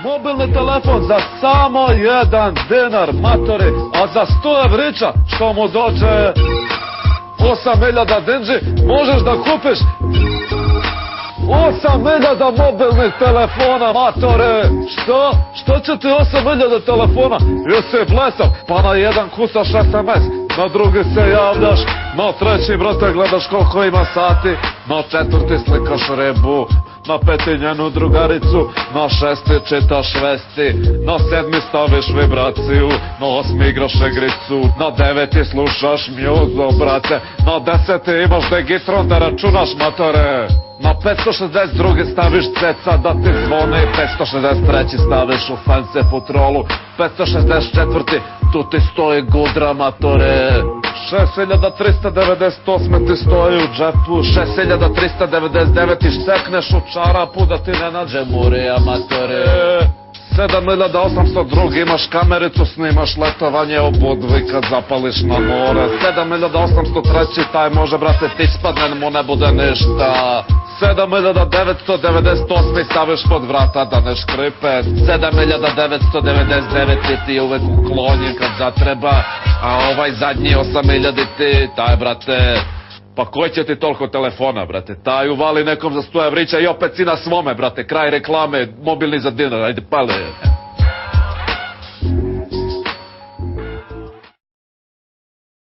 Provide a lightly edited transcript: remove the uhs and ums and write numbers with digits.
Mobilni telefon za samo 1 dinar, matori, a za 100 evrića što mu dođe 8.000 dinđi, možeš da kupiš 8.000 mobilnih telefona, matore. Što će ti 8.000 telefona? Jesi blesav, pa na jedan kucaš SMS, na drugi se javljaš, na treći, brate, gledaš koliko ima sati, na četvrti slikaš rebu, na peti njenu drugaricu, na šesti čitaš vesti, na sedmi staviš vibraciju, na osmi igraš igricu, na deveti slušaš mjuzo, brate, na deseti imaš Digitron da računaš, matore. Na 562 staviš ceca da ti zvone, 563 staviš u fancy futrolu, 564 tu ti stoji gudra, matore. 6398 ti stoji u džepu, 6399 ti štekneš u čarapu da ti ne nađe murija, matore. 7802 imaš kamericu, snimaš letovanje u Budvi kad zapališ na more. 7803 taj može, brate, ti spadne, mu ne bude ništa. 7998 staviš pod vrata da ne škripe. 7999 ti uvek uklonjen kad zatreba. A ovaj zadnji 8000 ti, taj, brate, pa koji će ti toliko telefona, brate? Taj uvali nekom za 100 evrića i opet si na svome, brate, kraj reklame, mobilni za dinar, ajde pale.